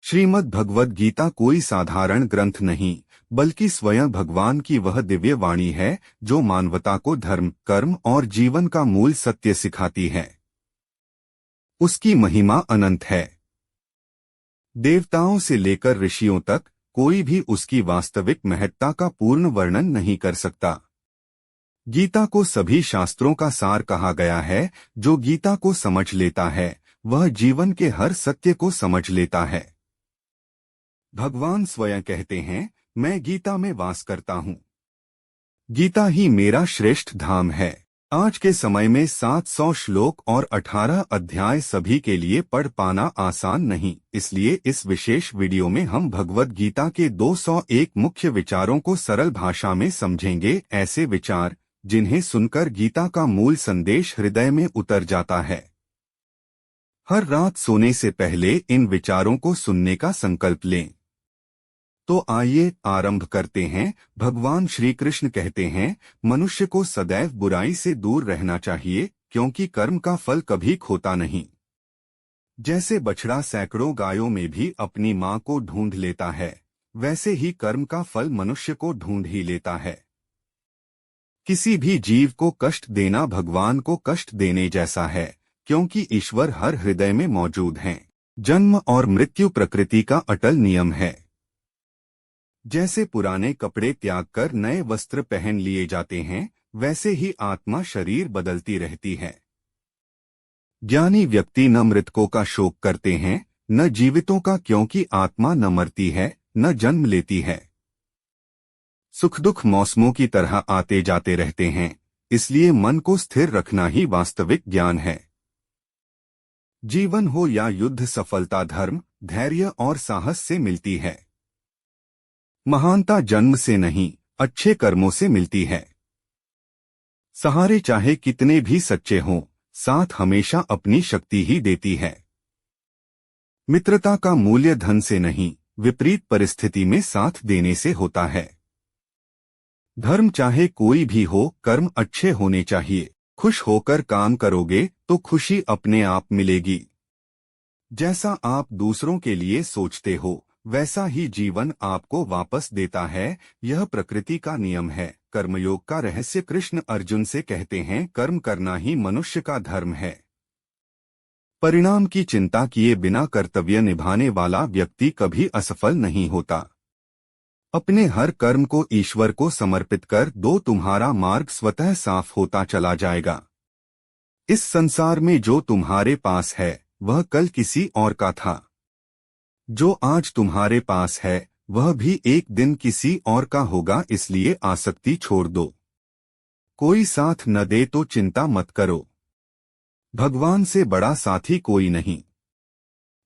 श्रीमद् भगवद गीता कोई साधारण ग्रंथ नहीं, बल्कि स्वयं भगवान की वह दिव्य वाणी है जो मानवता को धर्म, कर्म और जीवन का मूल सत्य सिखाती है। उसकी महिमा अनंत है। देवताओं से लेकर ऋषियों तक कोई भी उसकी वास्तविक महत्ता का पूर्ण वर्णन नहीं कर सकता। गीता को सभी शास्त्रों का सार कहा गया है। जो गीता को समझ लेता है वह जीवन के हर सत्य को समझ लेता है। भगवान स्वयं कहते हैं, मैं गीता में वास करता हूँ। गीता ही मेरा श्रेष्ठ धाम है। आज के समय में 700 श्लोक और 18 अध्याय सभी के लिए पढ़ पाना आसान नहीं, इसलिए इस विशेष वीडियो में हम भगवद गीता के 201 मुख्य विचारों को सरल भाषा में समझेंगे। ऐसे विचार जिन्हें सुनकर गीता का मूल संदेश हृदय में उतर जाता है। हर रात सोने से पहले इन विचारों को सुनने का संकल्प लें। तो आइए आरंभ करते हैं। भगवान श्री कृष्ण कहते हैं, मनुष्य को सदैव बुराई से दूर रहना चाहिए, क्योंकि कर्म का फल कभी खोता नहीं। जैसे बछड़ा सैकड़ों गायों में भी अपनी मां को ढूंढ लेता है, वैसे ही कर्म का फल मनुष्य को ढूंढ ही लेता है। किसी भी जीव को कष्ट देना भगवान को कष्ट देने जैसा है, क्योंकि ईश्वर हर हृदय में मौजूद हैं। जन्म और मृत्यु प्रकृति का अटल नियम है। जैसे पुराने कपड़े त्याग कर नए वस्त्र पहन लिए जाते हैं, वैसे ही आत्मा शरीर बदलती रहती है। ज्ञानी व्यक्ति न मृतकों का शोक करते हैं, न जीवितों का, क्योंकि आत्मा न मरती है न जन्म लेती है। सुख दुख मौसमों की तरह आते जाते रहते हैं, इसलिए मन को स्थिर रखना ही वास्तविक ज्ञान है। जीवन हो या युद्ध, सफलता धर्म, धैर्य और साहस से मिलती है। महानता जन्म से नहीं, अच्छे कर्मों से मिलती है। सहारे चाहे कितने भी सच्चे हों, साथ हमेशा अपनी शक्ति ही देती है। मित्रता का मूल्य धन से नहीं, विपरीत परिस्थिति में साथ देने से होता है। धर्म चाहे कोई भी हो, कर्म अच्छे होने चाहिए। खुश होकर काम करोगे तो खुशी अपने आप मिलेगी। जैसा आप दूसरों के लिए सोचते हो, वैसा ही जीवन आपको वापस देता है। यह प्रकृति का नियम है। कर्मयोग का रहस्य कृष्ण अर्जुन से कहते हैं, कर्म करना ही मनुष्य का धर्म है। परिणाम की चिंता किए बिना कर्तव्य निभाने वाला व्यक्ति कभी असफल नहीं होता। अपने हर कर्म को ईश्वर को समर्पित कर दो, तुम्हारा मार्ग स्वतः साफ होता चला जाएगा। इस संसार में जो तुम्हारे पास है वह कल किसी और का था। जो आज तुम्हारे पास है वह भी एक दिन किसी और का होगा, इसलिए आसक्ति छोड़ दो। कोई साथ न दे तो चिंता मत करो। भगवान से बड़ा साथी कोई नहीं।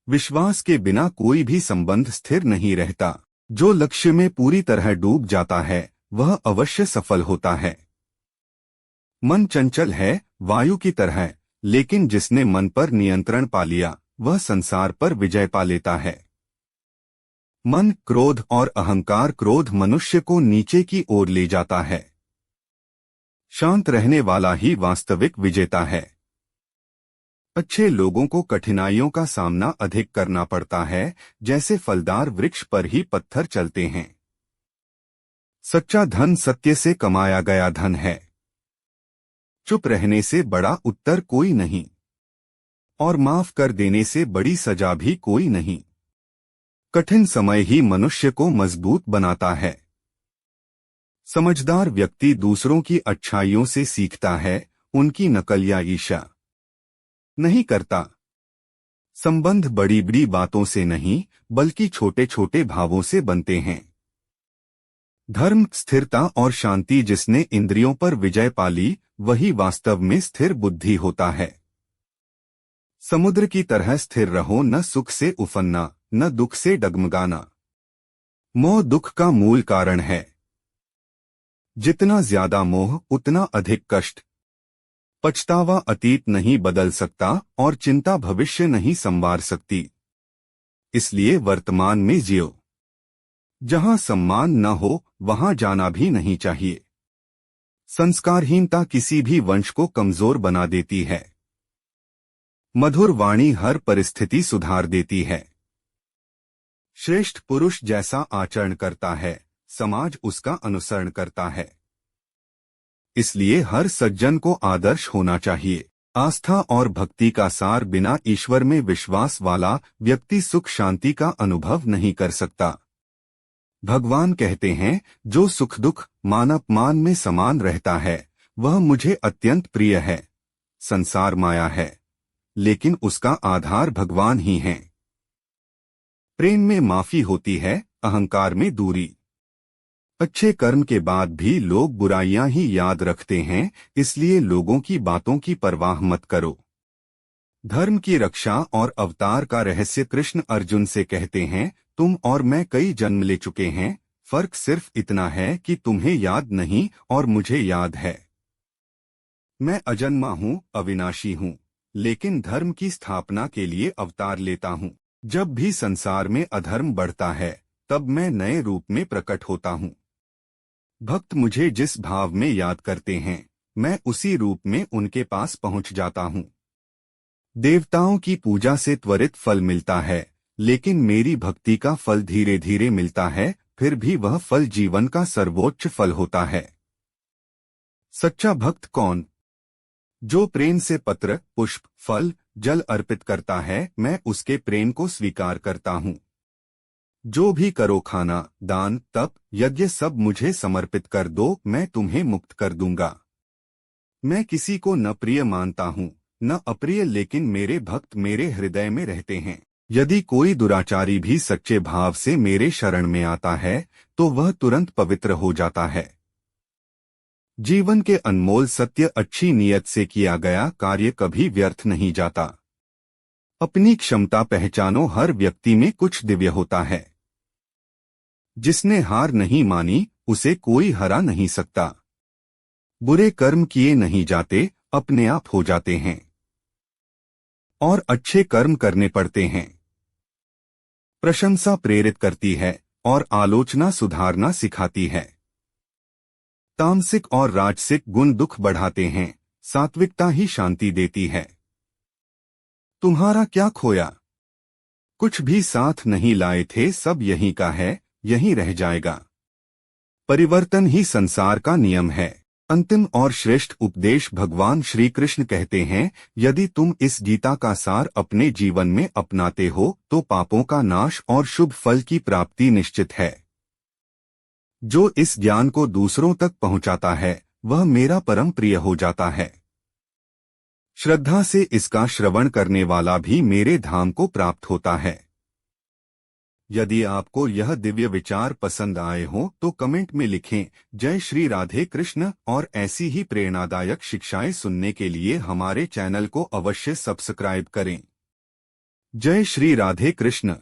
विश्वास के बिना कोई भी संबंध स्थिर नहीं रहता। जो लक्ष्य में पूरी तरह डूब जाता है वह अवश्य सफल होता है। मन चंचल है, वायु की तरह, लेकिन जिसने मन पर नियंत्रण पा लिया वह संसार पर विजय पा लेता है। मन, क्रोध और अहंकार। क्रोध मनुष्य को नीचे की ओर ले जाता है। शांत रहने वाला ही वास्तविक विजेता है। अच्छे लोगों को कठिनाइयों का सामना अधिक करना पड़ता है, जैसे फलदार वृक्ष पर ही पत्थर चलते हैं। सच्चा धन सत्य से कमाया गया धन है। चुप रहने से बड़ा उत्तर कोई नहीं, और माफ कर देने से बड़ी सजा भी कोई नहीं। कठिन समय ही मनुष्य को मजबूत बनाता है। समझदार व्यक्ति दूसरों की अच्छाइयों से सीखता है, उनकी नकल या ईर्ष्या नहीं करता। संबंध बड़ी बड़ी बातों से नहीं, बल्कि छोटे छोटे भावों से बनते हैं। धर्म, स्थिरता और शांति। जिसने इंद्रियों पर विजय पा ली वही वास्तव में स्थिर बुद्धि होता है। समुद्र की तरह स्थिर रहो, न सुख से उफनना न दुख से डगमगाना। मोह दुख का मूल कारण है। जितना ज्यादा मोह उतना अधिक कष्ट। पछतावा अतीत नहीं बदल सकता और चिंता भविष्य नहीं संवार सकती। इसलिए वर्तमान में जियो। जहां सम्मान न हो वहां जाना भी नहीं चाहिए। संस्कारहीनता किसी भी वंश को कमजोर बना देती है। मधुर वाणी हर परिस्थिति सुधार देती है। श्रेष्ठ पुरुष जैसा आचरण करता है, समाज उसका अनुसरण करता है। इसलिए हर सज्जन को आदर्श होना चाहिए। आस्था और भक्ति का सार बिना ईश्वर में विश्वास वाला व्यक्ति सुख शांति का अनुभव नहीं कर सकता। भगवान कहते हैं, जो सुख दुख मान अपमान में समान रहता है वह मुझे अत्यंत प्रिय है। संसार माया है, लेकिन उसका आधार भगवान ही हैं। प्रेम में माफी होती है, अहंकार में दूरी। अच्छे कर्म के बाद भी लोग बुराइयां ही याद रखते हैं, इसलिए लोगों की बातों की परवाह मत करो। धर्म की रक्षा और अवतार का रहस्य कृष्ण अर्जुन से कहते हैं, तुम और मैं कई जन्म ले चुके हैं, फर्क सिर्फ इतना है कि तुम्हें याद नहीं और मुझे याद है। मैं अजन्मा हूँ, अविनाशी हूँ, लेकिन धर्म की स्थापना के लिए अवतार लेता हूँ। जब भी संसार में अधर्म बढ़ता है तब मैं नए रूप में प्रकट होता हूँ। भक्त मुझे जिस भाव में याद करते हैं मैं उसी रूप में उनके पास पहुँच जाता हूँ। देवताओं की पूजा से त्वरित फल मिलता है, लेकिन मेरी भक्ति का फल धीरे धीरे मिलता है, फिर भी वह फल जीवन का सर्वोच्च फल होता है। सच्चा भक्त कौन? जो प्रेम से पत्र, पुष्प, फल, जल अर्पित करता है, मैं उसके प्रेम को स्वीकार करता हूँ। जो भी करो खाना, दान, तप, यज्ञ सब मुझे समर्पित कर दो, मैं तुम्हें मुक्त कर दूंगा। मैं किसी को न प्रिय मानता हूँ न अप्रिय, लेकिन मेरे भक्त मेरे हृदय में रहते हैं। यदि कोई दुराचारी भी सच्चे भाव से मेरे शरण में आता है तो वह तुरंत पवित्र हो जाता है। जीवन के अनमोल सत्य, अच्छी नीयत से किया गया कार्य कभी व्यर्थ नहीं जाता। अपनी क्षमता पहचानो, हर व्यक्ति में कुछ दिव्य होता है। जिसने हार नहीं मानी उसे कोई हरा नहीं सकता। बुरे कर्म किए नहीं जाते, अपने आप हो जाते हैं और अच्छे कर्म करने पड़ते हैं। प्रशंसा प्रेरित करती है और आलोचना सुधारना सिखाती है। तामसिक और राजसिक गुण दुख बढ़ाते हैं, सात्विकता ही शांति देती है। तुम्हारा क्या खोया? कुछ भी साथ नहीं लाए थे, सब यहीं का है, यहीं रह जाएगा। परिवर्तन ही संसार का नियम है। अंतिम और श्रेष्ठ उपदेश भगवान श्री कृष्ण कहते हैं, यदि तुम इस गीता का सार अपने जीवन में अपनाते हो तो पापों का नाश और शुभ फल की प्राप्ति निश्चित है। जो इस ज्ञान को दूसरों तक पहुंचाता है वह मेरा परम प्रिय हो जाता है। श्रद्धा से इसका श्रवण करने वाला भी मेरे धाम को प्राप्त होता है। यदि आपको यह दिव्य विचार पसंद आए हों तो कमेंट में लिखें, जय श्री राधे कृष्ण, और ऐसी ही प्रेरणादायक शिक्षाएं सुनने के लिए हमारे चैनल को अवश्य सब्सक्राइब करें। जय श्री राधे कृष्ण।